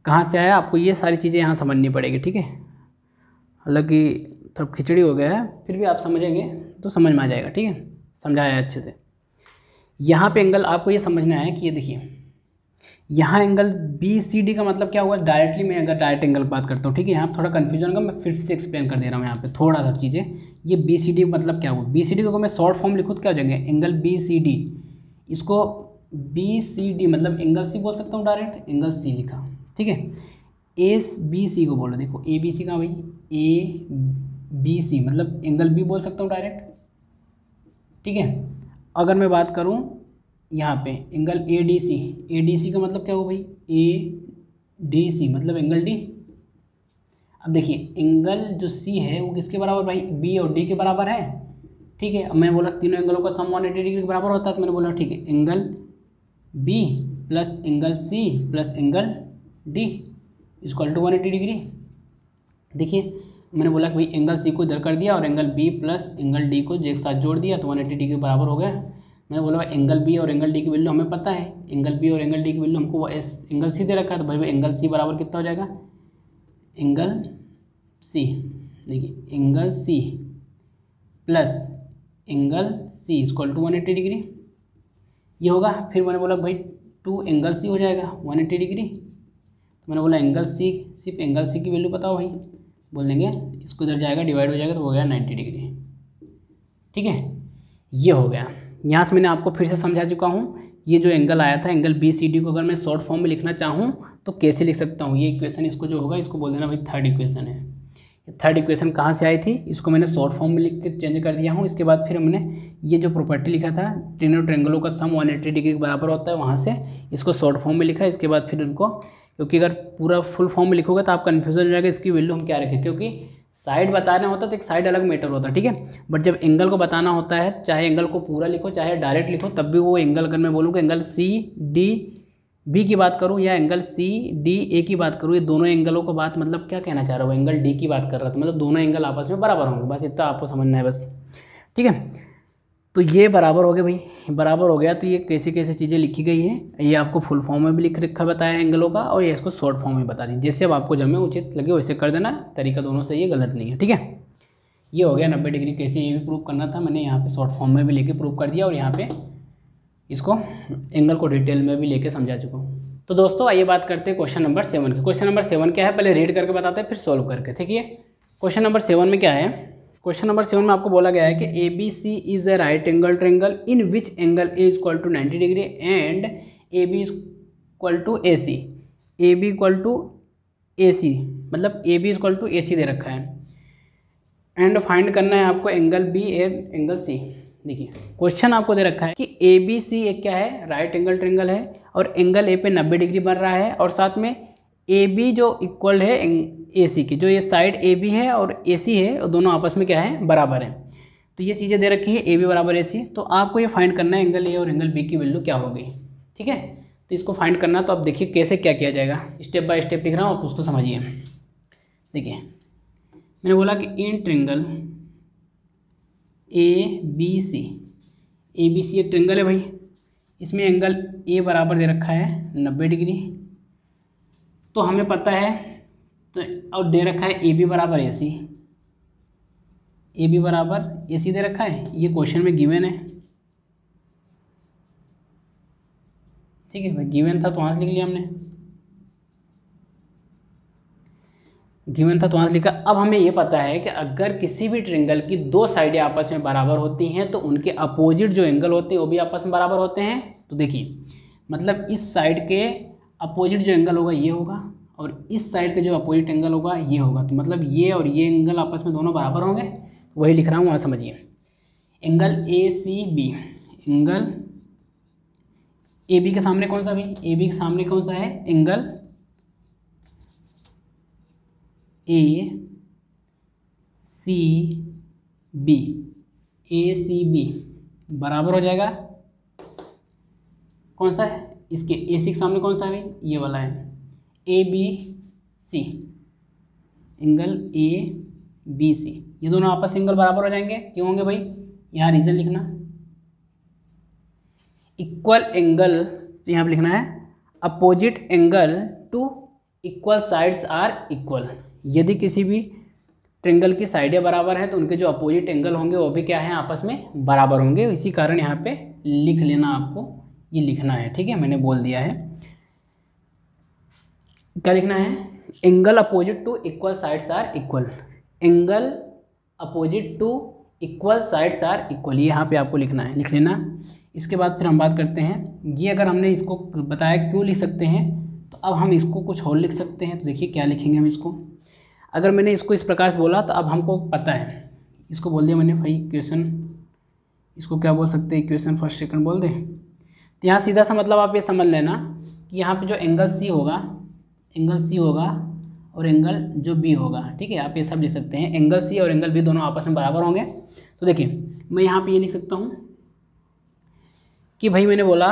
कहाँ से आया आपको ये सारी चीज़ें यहाँ समझनी पड़ेगी। ठीक है, हालांकि थोड़ा खिचड़ी हो गया है, फिर भी आप समझेंगे तो समझ में आ जाएगा। ठीक है, समझाया है अच्छे से। यहाँ पे एंगल आपको ये समझना है कि ये देखिए यहाँ एंगल BCD का मतलब क्या हुआ? डायरेक्टली मैं अगर डायरेक्ट एंगल बात करता हूँ, ठीक है, यहाँ थोड़ा कन्फ्यूजन होगा, मैं फिर से एक्सप्लेन कर दे रहा हूँ यहाँ पे थोड़ा सा चीज़ें। ये BCD मतलब क्या हुआ? BCD को अगर मैं शॉर्ट फॉर्म लिखूँ तो क्या हो जाएगा? एंगल BCD, इसको BCD मतलब एंगल C बोल सकता हूँ, डायरेक्ट एंगल C लिखा। ठीक है, ABC को बोलो, देखो ABC का भाई ABC मतलब एंगल B बोल सकता हूँ डायरेक्ट। ठीक है, अगर मैं बात करूँ यहाँ पे एंगल ADC का मतलब क्या हो भाई? ADC मतलब एंगल D। अब देखिए एंगल जो C है वो किसके बराबर भाई? B और D के बराबर है। ठीक है, अब मैं बोला तीनों एंगलों का सम 180 डिग्री के बराबर होता है, तो मैंने बोला ठीक है angle B plus angle C plus angle D equal to 180 degree. देखिए मैंने बोला कि भाई एंगल C को इधर कर दिया और angle B plus angle D को एक साथ जोड़ दिया तो 180 डिग्री बराबर हो गया। मैंने बोला एंगल B और एंगल D की वैल्यू हमें पता है, एंगल B और एंगल D की वैल्यू हमको एंगल C दे रखा है, तो भाई एंगल C बराबर कितना हो जाएगा? एंगल C, देखिए angle C plus angle C equal to 180 degree ये होगा। फिर मैंने बोला भाई 2 एंगल C हो जाएगा 180 डिग्री। तो मैंने बोला एंगल C, सिर्फ एंगल C की वैल्यू बताओ भाई, बोल देंगे इसको इधर जाएगा डिवाइड हो जाएगा तो हो गया 90 डिग्री। ठीक है, ये हो गया। यहाँ से मैंने आपको फिर से समझा चुका हूँ। ये जो एंगल आया था एंगल BCD को अगर मैं शॉर्ट फॉर्म में लिखना चाहूँ तो कैसे लिख सकता हूँ? ये इक्वेशन इसको जो होगा इसको बोल देना भाई थर्ड इक्वेशन है। थर्ड इक्वेशन कहाँ से आई थी? इसको मैंने शॉर्ट फॉर्म में लिख के चेंज कर दिया हूँ। इसके बाद फिर हमने ये जो प्रॉपर्टी लिखा था तीनों ट्रेंगलों का सम 180 डिग्री के बराबर होता है, वहाँ से इसको शॉर्ट फॉर्म में लिखा। इसके बाद फिर उनको, क्योंकि अगर पूरा फुल फॉर्म में लिखोगे तो आप कन्फ्यूजन हो जाएगा इसकी वैल्यू हम क्या रखें, क्योंकि साइड बताना होता है तो एक साइड अलग मैटर होता है। ठीक है, बट जब एंगल को बताना होता है, चाहे एंगल को पूरा लिखो चाहे डायरेक्ट लिखो, तब भी वो एंगल, अगर मैं बोलूँ कि एंगल CDB की बात करूँ या एंगल CDA की बात करूँ, ये दोनों एंगलों को बात मतलब क्या कहना चाह रहा हूँ? एंगल D की बात कर रहा था, मतलब दोनों एंगल आपस में बराबर होंगे, बस इतना आपको समझना है बस। ठीक है, तो ये बराबर हो गया भाई, बराबर हो गया। तो ये कैसे कैसे चीज़ें लिखी गई हैं, ये आपको फुल फॉर्म में भी लिख रखा बताया है एंगलों का, और ये इसको शॉर्ट फॉर्म में बता दी। जैसे अब आपको जब में उचित लगे वैसे कर देना, तरीका दोनों सही है, गलत नहीं है। ठीक है, ये हो गया 90 डिग्री कैसे ये भी प्रूव करना था, मैंने यहाँ पे शॉर्ट फॉर्म में भी लेके प्रूव कर दिया, और यहाँ पे इसको एंगल को डिटेल में भी लेके समझा चुका हूँ। तो दोस्तों आइए बात करते हैं क्वेश्चन नंबर 7 की। क्वेश्चन नंबर 7 क्या है, पहले रीड करके बताते हैं फिर सोल्व करके। ठीक है, क्वेश्चन नंबर 7 में क्या है? क्वेश्चन नंबर 7 में आपको बोला गया है कि ABC is a right angle triangle in which angle A equal to 90 degree and A B equal to A C, A B equal to A C, मतलब A B equal to A C दे रखा है। And find करना है आपको angle B and angle C. देखिए question आपको दे रखा है कि ए बी सी एक क्या है, राइट एंगल ट्रायंगल है, और एंगल ए पे 90 डिग्री बन रहा है, और साथ में ए बी जो इक्वल है ए सी की, जो ये साइड ए बी है और ए सी है, और दोनों आपस में क्या है, बराबर है। तो ये चीज़ें दे रखी है, ए बी बराबर ए सी। तो आपको ये फाइंड करना है एंगल ए और एंगल बी की वैल्यू क्या होगी, ठीक है। तो इसको फाइंड करना, तो आप देखिए कैसे क्या किया जाएगा, स्टेप बाय स्टेप लिख रहा हूँ, आप उसको समझिए। देखिए मैंने बोला कि in triangle A B C, A B C एक ट्रायंगल है भाई, इसमें एंगल ए बराबर दे रखा है 90 डिग्री, तो हमें पता है, तो और दे रखा है ए बी बराबर ए सी, ए बी बराबर ए सी दे रखा है, ये क्वेश्चन में गिवन है, ठीक है भाई, गिवन था तो वहाँ से लिख लिया हमने, गिवन था तो वहाँ से लिखा। अब हमें ये पता है कि अगर किसी भी ट्रायंगल की दो साइडें आपस में बराबर होती हैं तो उनके अपोजिट जो एंगल होते हैं वो भी आपस में बराबर होते हैं। तो देखिए मतलब इस साइड के अपोजिट जो एंगल होगा ये होगा, और इस साइड के जो अपोजिट एंगल होगा ये होगा, तो मतलब ये और ये एंगल आपस में दोनों बराबर होंगे, वही लिख रहा हूँ, वहाँ समझिए। Angle A C B, angle A B के सामने कौन सा, भी ए बी के सामने कौन सा है, angle A C B, A C B बराबर हो जाएगा कौन सा है, इसके ए सी के सामने कौन सा है भाई, ये वाला है, A B C, angle A B C, ये दोनों आपस एंगल बराबर हो जाएंगे, क्यों होंगे भाई, यहाँ रीजन लिखना, इक्वल एंगल, तो यहाँ पे लिखना है opposite angle to equal sides are equal. यदि किसी भी ट्रायंगल की साइडें बराबर हैं तो उनके जो अपोजिट एंगल होंगे वो भी क्या है, आपस में बराबर होंगे। इसी कारण यहाँ पे लिख लेना, आपको ये लिखना है, ठीक है, मैंने बोल दिया है। क्या लिखना है, angle opposite to equal sides are equal, angle opposite to equal sides are equal, ये यहाँ पे आपको लिखना है, लिख लेना। इसके बाद फिर हम बात करते हैं, ये अगर हमने इसको बताया क्यों लिख सकते हैं, तो अब हम इसको कुछ और लिख सकते हैं। तो देखिए क्या लिखेंगे हम इसको, अगर मैंने इसको इस प्रकार से बोला तो अब हमको पता है, इसको बोल दिया मैंने भाई इक्वेशन, इसको क्या बोल सकते हैं, इक्वेशन फर्स्ट सेकंड बोल दें। तो यहाँ सीधा सा मतलब आप ये समझ लेना कि यहाँ पे जो एंगल सी होगा, एंगल सी होगा और एंगल जो बी होगा, ठीक है, आप ये सब लिख सकते हैं, एंगल सी और एंगल बी दोनों आपस में बराबर होंगे। तो देखिए मैं यहाँ पे ये लिख सकता हूँ कि भाई मैंने बोला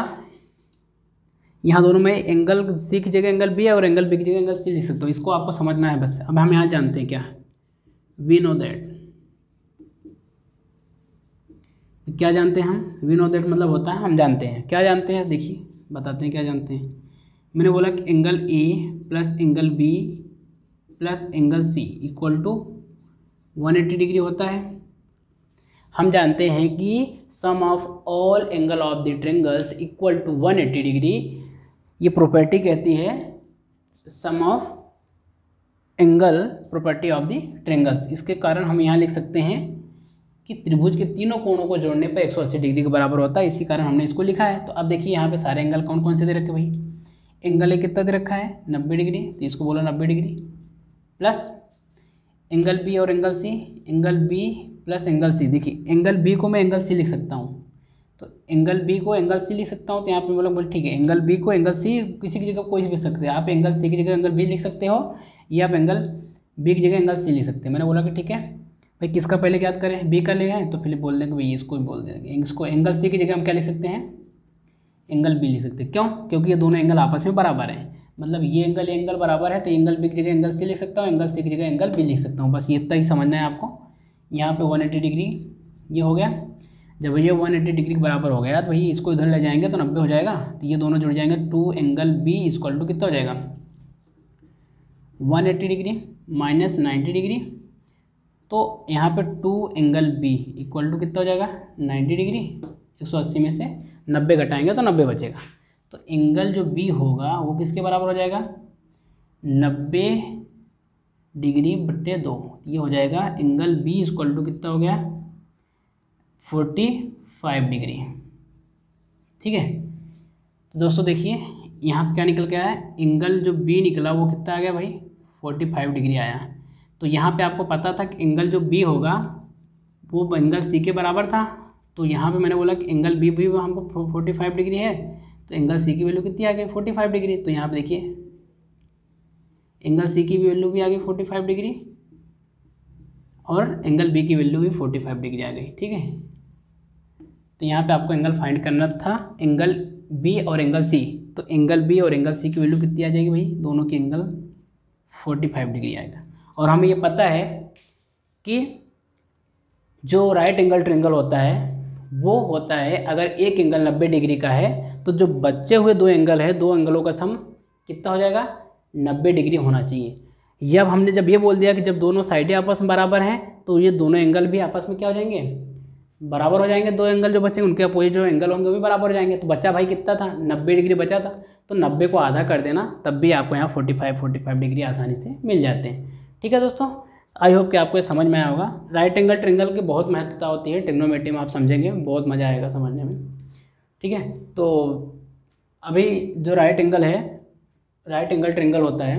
यहाँ दोनों में एंगल सी की जगह एंगल बी है और एंगल बी की जगह एंगल सी लिख सकता हूँ, इसको आपको समझना है बस। अब हम यहाँ जानते हैं क्या, वी नो दैट, क्या जानते हैं हम, वी नो दैट मतलब होता है हम जानते हैं, क्या जानते हैं, देखिए बताते हैं क्या जानते हैं। मैंने बोला कि angle A plus angle B plus angle C equal to 180 degree होता है। हम जानते हैं कि sum of all angle of the triangles equal to 180 degree, ये प्रॉपर्टी कहती है sum of angle property of the triangles. इसके कारण हम यहाँ लिख सकते हैं कि त्रिभुज के तीनों कोणों को जोड़ने पर 180 डिग्री के बराबर होता है, इसी कारण हमने इसको लिखा है। तो अब देखिए यहाँ पे सारे एंगल कौन कौन से दे रखे भाई, एंगल ए कितना दे रखा है 90 डिग्री, तो इसको बोला 90 डिग्री, प्लस एंगल बी और angle C, angle B plus angle C. देखिए एंगल बी को मैं एंगल सी लिख सकता हूँ, तो एंगल बी को एंगल सी लिख सकता हूँ, तो यहाँ पे बोला ठीक है, एंगल बी को एंगल सी किसी की जगह कोई भी सकते हैं, आप एंगल सी की जगह एंगल बी लिख सकते हो, या आप एंगल बी की जगह एंगल सी लिख सकते हैं। मैंने बोला कि ठीक है भाई, किसका पहले याद करें, बी का ले गए तो फिर बोल देंगे भाई इसको भी बोल देंगे, इसको एंगल सी की जगह हम क्या लिख सकते हैं, एंगल बी लिख सकते हैं। क्यों, क्योंकि ये दोनों एंगल आपस में बराबर हैं, मतलब ये एंगल बराबर है, तो एंगल बी की जगह एंगल सी लिख सकता हूँ, एंगल सी की जगह एंगल बी लिख सकता हूँ, बस ये इतना ही समझना है आपको। यहाँ पे 180 डिग्री ये हो गया, जब ये 180 डिग्री के बराबर हो गया तो वही इसको इधर ले जाएंगे तो 90 हो जाएगा, तो ये दोनों जुड़ जाएंगे, 2 एंगल बी इक्वल टू कितना हो जाएगा 180 डिग्री माइनस 90 डिग्री, तो यहाँ पे 2 एंगल बी इक्वल टू कितना हो जाएगा 90 डिग्री, 180 में से 90 घटाएंगे तो 90 बचेगा। तो एंगल जो बी होगा वो किसके बराबर हो जाएगा 90 डिग्री बट्टे 2, ये हो जाएगा एंगल बी इक्वल टू कितना हो गया 45 डिग्री, ठीक है। तो दोस्तों देखिए यहाँ पे क्या निकल के आया है, एंगल जो बी निकला वो कितना आ गया भाई 45 डिग्री आया। तो यहाँ पे आपको पता था कि एंगल जो बी होगा वो एंगल सी के बराबर था। तो यहाँ पे मैंने बोला कि एंगल बी भी हमको 45 डिग्री है, तो एंगल सी की वैल्यू कितनी आ गई 45 डिग्री। तो यहाँ पे देखिए एंगल सी की वैल्यू भी आ गई 45 डिग्री और एंगल बी की वैल्यू भी 45 डिग्री आ गई। ठीक है, तो यहाँ पे आपको एंगल फाइंड करना था, एंगल बी और एंगल सी। तो एंगल बी और एंगल सी की वैल्यू कितनी आ जाएगी भाई, दोनों की एंगल 45 डिग्री आएगा। और हमें ये पता है कि जो राइट एंगल ट्रायंगल होता है वो होता है, अगर एक एंगल 90 डिग्री का है तो जो बचे हुए दो एंगल है, दो एंगलों का सम कितना हो जाएगा 90 डिग्री होना चाहिए। ये अब हमने जब ये बोल दिया कि जब दोनों साइडें आपस में बराबर हैं तो ये दोनों एंगल भी आपस में क्या हो जाएंगे, बराबर हो जाएंगे। दो एंगल जो बचेंगे उनके अपोजिट जो एंगल होंगे वो भी बराबर हो जाएंगे। तो बचा भाई कितना था 90 डिग्री बचा था, तो 90 को आधा कर देना, तब भी आपको यहाँ 45 डिग्री आसानी से मिल जाते हैं। ठीक है दोस्तों, आई होप कि आपको ये समझ में आया होगा। राइट एंगल ट्रायंगल की बहुत महत्वता होती है, ट्रिग्नोमेट्री में आप समझेंगे, बहुत मज़ा आएगा समझने में। ठीक है, तो अभी जो राइट एंगल है, राइट एंगल ट्रायंगल होता है,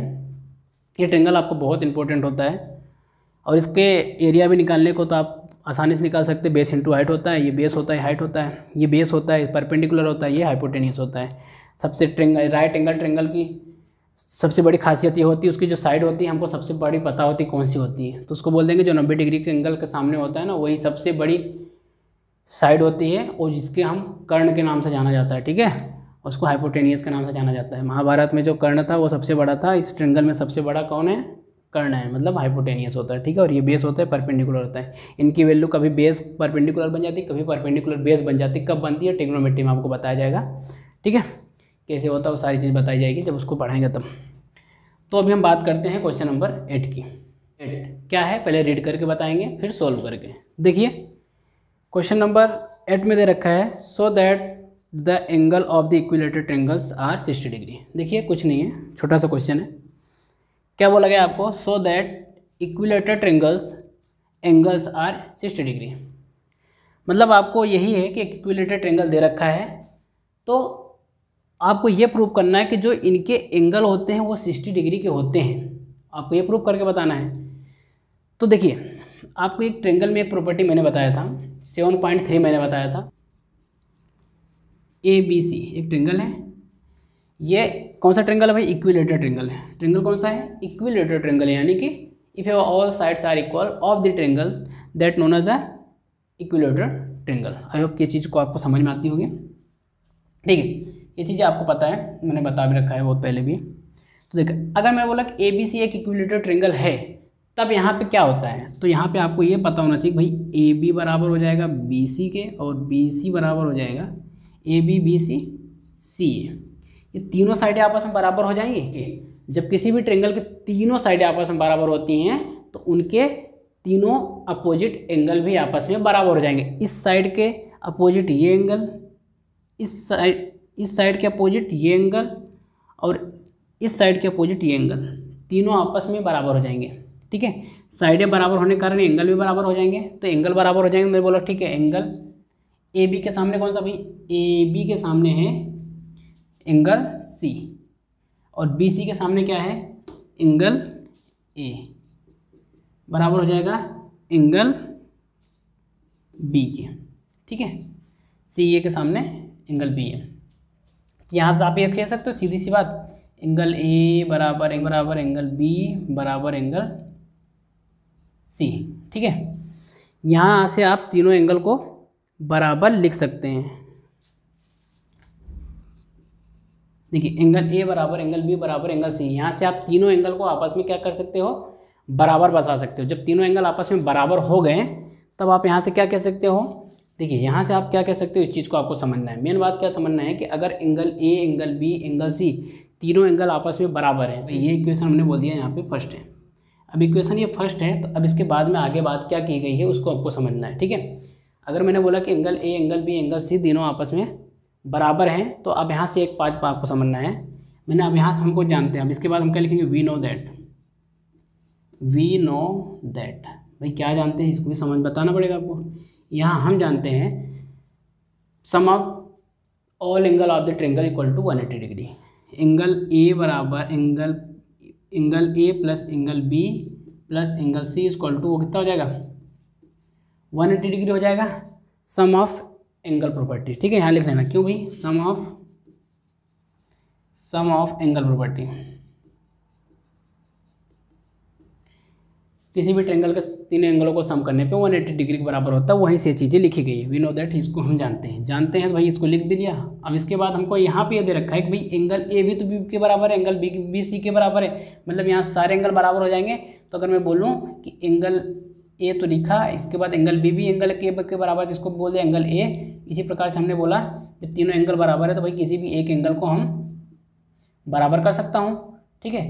ये ट्रायंगल आपको बहुत इंपॉर्टेंट होता है और इसके एरिया भी निकालने को तो आप आसानी से निकाल सकते हैं। बेस इंटू हाइट होता है, ये बेस होता है, हाइट होता है, ये बेस होता है, परपेंडिकुलर होता है, ये हाइपोटेनियस होता है। सबसे राइट एंगल ट्रायंगल की सबसे बड़ी खासियत ये होती है उसकी जो साइड होती है हमको सबसे बड़ी पता होती है कौन सी होती है, तो उसको बोल देंगे जो 90 डिग्री के एंगल के सामने होता है ना, वही सबसे बड़ी साइड होती है और जिसके हम कर्ण के नाम से जाना जाता है। ठीक है, उसको हाइपोटेनियस के नाम से जाना जाता है। महाभारत में जो कर्ण था वो सबसे बड़ा था, इस ट्रायंगल में सबसे बड़ा कौन है, कर्ण है, मतलब हाइपोटेनियस होता है। ठीक है, और ये बेस होता है, परपेंडिकुलर होता है। इनकी वैल्यू कभी बेस परपेंडिकुलर बन जाती है, कभी परपेंडिकुलर बेस बन जाती है। कब बनती है ट्रिग्नोमेट्री में आपको बताया जाएगा। ठीक है, कैसे होता है वो सारी चीज़ बताई जाएगी जब उसको पढ़ाएंगे तब। तो अभी हम बात करते हैं क्वेश्चन नंबर 8 की। 8 क्या है पहले रीड करके बताएंगे फिर सोल्व करके। देखिए क्वेश्चन नंबर 8 में दे रखा है so that the angle of the equilateral triangles are 60 degree. देखिए कुछ नहीं है, छोटा सा क्वेश्चन है। क्या बोला गया आपको, so that equilateral triangles angles are 60 degree. मतलब आपको यही है कि इक्विलेटरल ट्रायंगल दे रखा है तो आपको ये प्रूव करना है कि जो इनके एंगल होते हैं वो 60 डिग्री के होते हैं। आपको ये प्रूव करके बताना है। तो देखिए आपको एक ट्रायंगल में एक प्रॉपर्टी मैंने बताया था, 7.3 मैंने बताया था। ABC एक ट्रायंगल है, ये कौन सा ट्रायंगल है भाई, इक्विलेटरल ट्रायंगल है। ट्रायंगल कौन सा है, इक्विलेटरल ट्रायंगल है, यानी कि if all sides are equal of the triangle that known as a equilateral triangle. I hope ये चीज़ को आपको समझ में आती होगी। ठीक है, ये चीज़ें आपको पता है, मैंने बता भी रखा है बहुत पहले भी। तो देखिए अगर मैं बोला कि ABC एक इक्विलेटरल ट्रायंगल है तब यहाँ पे क्या होता है, तो यहाँ पे आपको ये पता होना चाहिए भाई AB बराबर हो जाएगा BC के और BC बराबर हो जाएगा AB BC CA। ये तीनों साइडें आपस में बराबर हो जाएंगी। जब किसी भी ट्रायंगल के तीनों साइडें आपस में बराबर होती हैं तो उनके तीनों अपोजिट एंगल भी आपस में बराबर हो जाएंगे। इस साइड के अपोजिट ये एंगल, इस साइड के अपोजिट ये एंगल और इस साइड के अपोजिट ये एंगल, तीनों आपस में बराबर हो जाएंगे। ठीक है, साइडें बराबर होने के कारण एंगल भी बराबर हो जाएंगे। तो एंगल बराबर हो जाएंगे, मैंने बोला ठीक है। एंगल AB के सामने कौन सा भाई, AB के सामने है एंगल C और BC के सामने क्या है, एंगल A बराबर हो जाएगा एंगल B के। ठीक है, CA के सामने एंगल B है। यहाँ से आप ये कह सकते हो सीधी सी बात, एंगल A बराबर एंगल B बराबर एंगल C। ठीक है, यहाँ से आप तीनों एंगल को बराबर लिख सकते हैं। देखिए एंगल A बराबर एंगल B बराबर एंगल C, यहाँ से आप तीनों एंगल को आपस में क्या कर सकते हो, बराबर बता सकते हो। जब तीनों एंगल आपस में बराबर हो गए तब आप यहाँ से क्या कह सकते हो, देखिए यहाँ से आप क्या कह सकते हो, इस चीज़ को आपको समझना है। मेन बात क्या समझना है कि अगर angle A angle B angle C तीनों एंगल आपस में बराबर है, ये इक्वेशन हमने बोल दिया यहाँ पे फर्स्ट है। अब इक्वेशन ये फर्स्ट है, तो अब इसके बाद में आगे बात क्या की गई है उसको आपको समझना है। ठीक है, अगर मैंने बोला कि angle A angle B angle C तीनों आपस में बराबर हैं, तो अब यहाँ से एक पाँच आपको समझना है। मैंने अब यहाँ से हमको जानते हैं, अब इसके बाद हम क्या लिखेंगे, वी नो दैट। भाई क्या जानते हैं, इसको भी समझ बताना पड़ेगा आपको। यहाँ हम जानते हैं sum of all angle of the triangle equal to 180 degree. Angle A बराबर angle A plus angle B plus angle C equal to वो कितना हो जाएगा 180 डिग्री हो जाएगा। सम ऑफ एंगल प्रॉपर्टी, ठीक है, यहाँ लिख लेना। क्यों भाई? सम ऑफ एंगल प्रॉपर्टी। किसी भी ट्रेंगल के तीन एंगलों को सम करने पे 180 डिग्री के बराबर होता है, वहीं से चीज़ें लिखी गई है। वी नो दैट, इसको हम जानते हैं तो भाई इसको लिख भी दिया। अब इसके बाद हमको यहाँ पे ये दे रखा है कि भाई एंगल ए भी तो बी के बराबर है, एंगल बी सी के बराबर है, मतलब यहाँ सारे एंगल बराबर हो जाएंगे। तो अगर मैं बोलूँ कि एंगल ए तो लिखा, इसके बाद एंगल बी भी एंगल के बराबर है, जिसको बोल दिया एंगल ए। इसी प्रकार से हमने बोला जब तीनों एंगल बराबर है तो भाई किसी भी एक एंगल को हम बराबर कर सकता हूँ, ठीक है,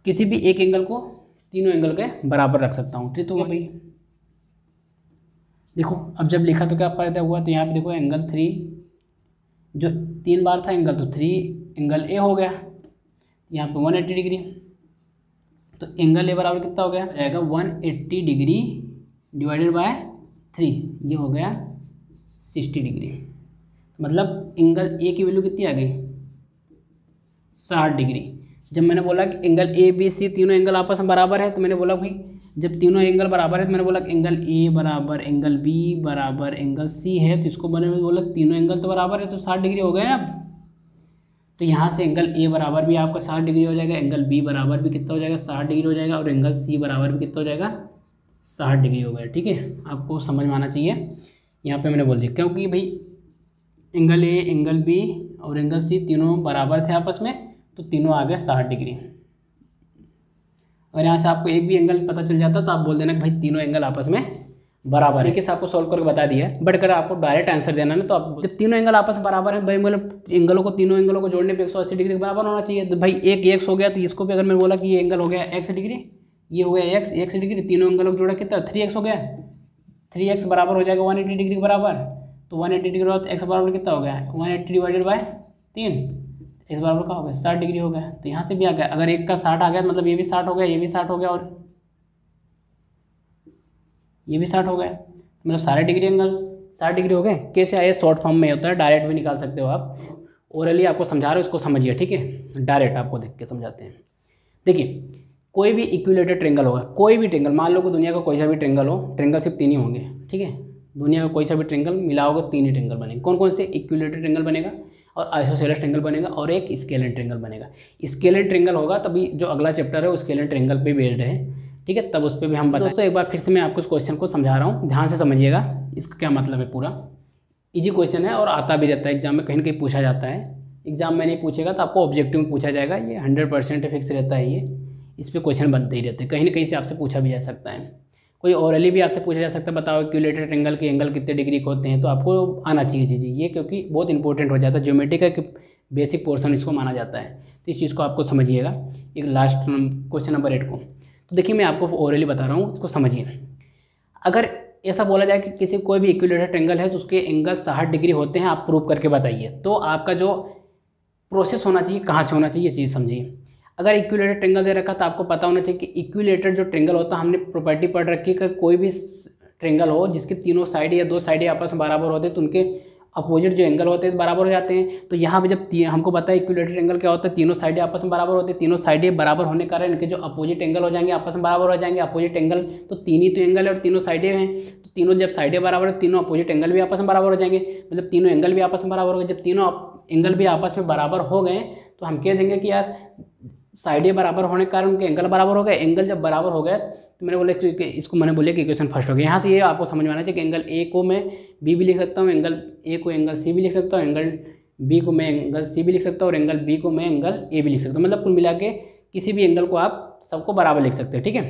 किसी भी एक एंगल को तीनों एंगल के बराबर रख सकता हूँ, ठीक है भाई। देखो अब जब लिखा तो क्या फायदा हुआ, तो यहाँ पे देखो एंगल 3 जो 3 बार था एंगल, तो 3 एंगल ए हो गया, यहाँ पे 180 डिग्री। तो एंगल ए बराबर कितना हो गया जाएगा 180 डिग्री डिवाइडेड बाय 3, ये हो गया 60 डिग्री। मतलब एंगल ए की वैल्यू कितनी आ गई 60 डिग्री। जब मैंने बोला कि एंगल ए बी सी तीनों एंगल आपस में बराबर है, तो मैंने बोला भाई जब तीनों एंगल बराबर है तो मैंने बोला कि एंगल ए बराबर एंगल बी बराबर एंगल सी है, तो इसको मैंने बोला तीनों एंगल तो बराबर है, तो 60 डिग्री हो गए ना। तो यहाँ से एंगल ए बराबर भी आपका 60 डिग्री हो जाएगा, एंगल बी बराबर भी कितना हो जाएगा 60 डिग्री हो जाएगा, और एंगल सी बराबर भी कितना हो जाएगा 60 डिग्री हो गया, ठीक है। आपको समझ में आना चाहिए, यहाँ पे मैंने बोल दिया क्योंकि भाई एंगल ए एंगल बी और एंगल सी तीनों बराबर थे आपस में, तो तीनों आ गए 60 डिग्री। और यहाँ से आपको एक भी एंगल पता चल जाता तो आप बोल देना कि भाई तीनों एंगल आपस में बराबर है। देखिए आपको सॉल्व करके बता दिया, बट अगर आपको डायरेक्ट आंसर देना ना, तो आप जब तीनों एंगल आपस में बराबर है, भाई मतलब तीनों एंगलों को जोड़ने पे 180 डिग्री के बराबर होना चाहिए। तो भाई एक एक्स हो गया, तो इसको भी अगर मैं बोला कि ये एंगल हो गया x डिग्री, ये हो गया एक्स डिग्री, तीनों एंगलों को जोड़ा कितना 3x हो गया, 3x बराबर हो जाएगा 180 डिग्री के बराबर। तो 180 डिग्री बाद x बराबर कितना हो गया 180 डिवाइडेड बाय 3, x बराबर का हो गया 60 डिग्री हो गया। तो यहाँ से भी आ गया, अगर एक का 60 आ गया तो मतलब ये भी 60 हो गया, ये भी 60 हो गया और ये भी 60 हो गया, मतलब सारे डिग्री एंगल 60 डिग्री हो गए। कैसे आए? शॉर्ट फॉर्म में होता है, डायरेक्ट भी निकाल सकते हो आप। ओरली आपको समझा रहे हो, इसको समझिए, ठीक है। डायरेक्ट आपको देख के समझाते हैं। देखिए कोई भी इक्विलेटरल ट्रेंगल होगा, कोई भी ट्रेंगल, मान लो कि दुनिया का कोई सा भी ट्रेंगल हो, ट्रेंगल सिर्फ 3 ही होंगे, ठीक है। दुनिया का कोई सा भी ट्रेंगल मिलाओगे 3 ही ट्रेंगल बनेंगे। कौन कौन से? इक्विलेटरल ट्रेंगल बनेगा और आइसोसेलेस ट्रेंगल बनेगा और एक स्केलेन ट्रेंगल बनेगा। स्केलेन ट्रेंगल होगा तभी जो अगला चैप्टर है वो स्केलेन ट्रेंगल पे बेस्ड है, ठीक है, तब उस पर भी हम बताएं। दोस्तों एक बार फिर से मैं आपको इस क्वेश्चन को समझा रहा हूँ, ध्यान से समझिएगा इसका क्या मतलब है। पूरा इजी क्वेश्चन है और आता भी रहता है, एग्जाम में कहीं ना कहीं पूछा जाता है। एग्जाम में नहीं पूछेगा तो आपको ऑब्जेक्टिव में पूछा जाएगा, ये 100% फिक्स रहता है। ये इस पर क्वेश्चन बनते ही रहते हैं, कहीं ना कहीं से आपसे पूछा भी जा सकता है। कोई ओरली भी आपसे पूछा जा सकता है, बताओ इक्विलेटरल ट्रेंगल के एंगल कितने डिग्री के होते हैं, तो आपको आना चाहिए चीज़ें ये, क्योंकि बहुत इंपॉर्टेंट हो जाता है, ज्योमेट्री का बेसिक पोर्शन इसको माना जाता है। तो इस चीज़ को आपको समझिएगा। एक लास्ट क्वेश्चन नंबर 8 को, तो देखिए मैं आपको ओरली बता रहा हूँ, इसको समझिए। अगर ऐसा बोला जाए कि किसी कोई भी इक्विलेटरल ट्रेंगल है तो उसके एंगल 60 डिग्री होते हैं, आप प्रूव करके बताइए, तो आपका जो प्रोसेस होना चाहिए कहाँ से होना चाहिए, ये चीज़ समझिए। अगर इक्विलेटरल ट्रेंगल दे रखा तो आपको पता होना चाहिए कि इक्विलेटरल जो ट्रेंगल होता है, हमने प्रॉपर्टी पढ़ रखी है कि कोई भी ट्रेंगल हो जिसके तीनों साइड या 2 साइड आपस में बराबर होते हैं, तो उनके अपोजिट जो एंगल होते हैं बराबर हो जाते हैं। तो यहाँ पे जब हमको पता है इक्विलेटरल ट्रेंगल क्या होता है, तीनों साइडें आपस में बराबर होती है, तीनों साइडें बराबर होने के कारण इनके जो अपोजिट एंगल हो जाएंगे आपस में बराबर हो जाएंगे। अपोजिट एंगल तो 3 ही तो एंगल है और तीनों साइडें हैं, तो तीनों जब साइडें बराबर है, तीनों अपोजिट एंगल भी आपस में बराबर हो जाएंगे, मतलब तीनों एंगल भी आपस में बराबर हो गए। जब तीनों एंगल भी आपस में बराबर हो गए तो हम कह देंगे कि यार साइडें बराबर होने के कारण उनके एंगल बराबर हो गए। एंगल जब बराबर हो गए तो मैंने बोला कि इसको मैंने बोला कि इक्वेशन फर्स्ट हो गया। यहाँ से ये आपको समझ में आना चाहिए कि एंगल ए को मैं बी भी लिख सकता हूँ, एंगल ए को एंगल सी भी लिख सकता हूँ, एंगल बी को मैं एंगल सी भी लिख सकता हूँ और एंगल बी को मैं एंगल ए भी लिख सकता हूँ। मतलब कुल मिला के किसी भी एंगल को आप सबको बराबर लिख सकते हैं, ठीक है।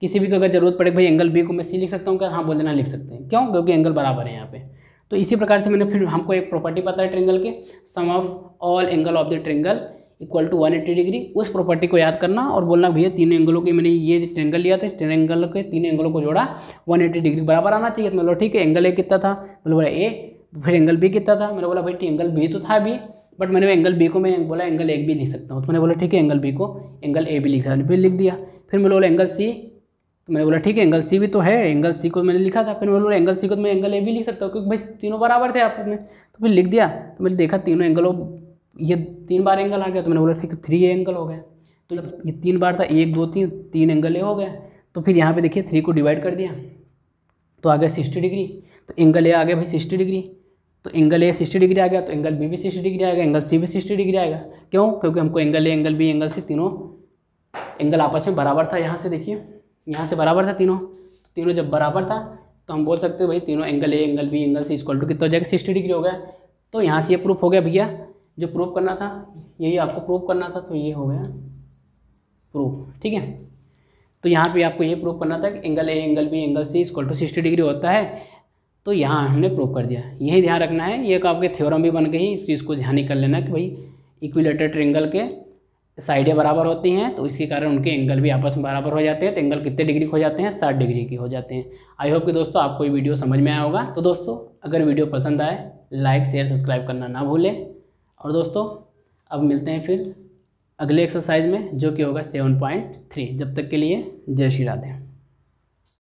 किसी भी को अगर जरूरत पड़े भाई एंगल बी को मैं सी लिख सकता हूँ क्या, हाँ बोल देना लिख सकते हैं। क्यों? क्योंकि एंगल बराबर है यहाँ पे। तो इसी प्रकार से मैंने फिर हमको एक प्रॉपर्टी पता है ट्रेंगल के, sum of all angle of the triangle equal to 180 degree. उस प्रॉपर्टी को याद करना और बोलना भैया तीनों एंगलों के, मैंने ये ट्रेंगल लिया था, इस ट्रेंगल के 3 एंगलों को जोड़ा 180 डिग्री बराबर आना चाहिए। तो मैं बोला ठीक है, एंगल ए कितना था, मैंने बोला ए, फिर एंगल बी कितना था, मैंने बोला भाई एंगल बी तो था बी, बट मैंने एंगल बी को मैं बोला एंगल ए भी लिख सकता हूँ, तो मैंने बोला ठीक है एंगल बी को एंगल ए भी लिखा, फिर लिख दिया। फिर मैंने बोला एंगल सी तो मैंने बोला ठीक है, एंगल सी भी तो है, एंगल सी को मैंने लिखा था, फिर मैंने बोला एंगल सी को तो मैं एंगल ए भी लिख सकता हूँ, क्योंकि भाई तीनों बराबर थे आपस में, तो फिर लिख दिया। तो मैंने देखा तीनों एंगलों, ये 3 बार एंगल आ गया, तो मैंने बोला ठीक है 3 एंगल हो गया। तो जब ये 3 बार था, 1 2 3, 3 एंगल ए हो गया। तो फिर यहाँ पे देखिए 3 को डिवाइड कर दिया तो आ गया 60 डिग्री। तो एंगल ए आ गया भाई 60 डिग्री, तो एंगल ए 60 डिग्री आ गया, तो एंगल बी भी 60 डिग्री आएगा, एंगल सी भी 60 डिग्री आएगा। क्यों? क्योंकि हमको angle A, angle B, angle C तीनों एंगल आपस में बराबर था। यहाँ से देखिए, यहाँ से बराबर था तीनों, तो तीनों जब बराबर था तो हम बोल सकते हैं भाई तीनों angle A, angle B, angle C equal to कितना हो जाएगा, 60 डिग्री हो गया। तो यहाँ से ये प्रूफ हो गया भैया, जो प्रूफ करना था यही आपको प्रूफ करना था, तो ये हो गया प्रूफ। ठीक है, तो यहाँ पे आपको ये प्रूफ करना था कि angle A, angle B, angle C equal to 60 degree होता है, तो यहाँ हमने प्रूफ कर दिया। यही ध्यान रखना है, ये एक आपके थ्योरम भी बन गई, इस चीज़ को ध्यान ही कर लेना कि भाई इक्विलेटरल ट्रायंगल के साइडें बराबर होती हैं, तो इसके कारण उनके एंगल भी आपस में बराबर हो जाते हैं। तो एंगल कितने डिग्री हो जाते हैं, 60 डिग्री की हो जाते हैं। आई होप कि दोस्तों आपको ये वीडियो समझ में आया होगा। तो दोस्तों अगर वीडियो पसंद आए, लाइक शेयर सब्सक्राइब करना ना भूलें। और दोस्तों अब मिलते हैं फिर अगले एक्सरसाइज में, जो कि होगा 7.3। जब तक के लिए जय श्री राधे।